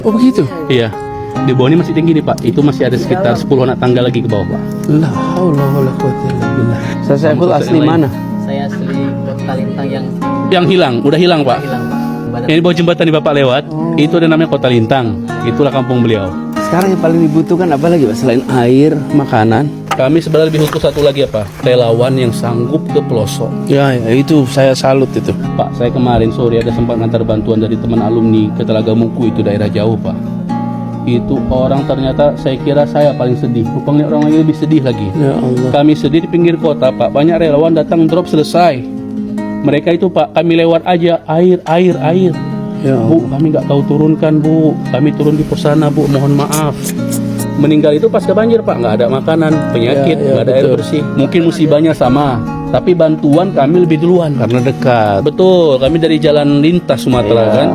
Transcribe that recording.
Oh begitu? Iya. Di bawah ini masih tinggi nih Pak. Itu masih ada sekitar 10 anak tangga lagi ke bawah Pak. La haula wala quwata illa billah. Saya Saiful asli yang lain. mana? Saya asli Kota Lintang yang Yang hilang, udah hilang Pak. hilang Pak. Yang di bawah jembatan di Bapak lewat, itu ada namanya Kota Lintang. Itulah kampung beliau. Sekarang yang paling dibutuhkan apa lagi Pak? Selain air, makanan. Kami sebenarnya lebih butuh satu lagi apa? Relawan yang sanggup ke pelosok. Ya, itu saya salut itu. Pak, saya kemarin sore ada sempat ngantar bantuan dari teman alumni ke Telaga Muku, itu daerah jauh Pak. Itu orang ternyata saya kira saya paling sedih. Rupanya orang lain lebih sedih lagi. Ya Allah. Kami sedih di pinggir kota Pak. Banyak relawan datang drop selesai. Mereka itu Pak, kami lewat aja air. Ya Bu, kami nggak tahu turunkan Bu. Kami turun di pos sana Bu, mohon maaf. Meninggal itu pasca banjir Pak, nggak ada makanan, penyakit, Ya, nggak ada air betul. bersih. Mungkin musibahnya sama, tapi bantuan kami lebih duluan. Karena dekat. Betul, kami dari jalan lintas Sumatera Ya. kan.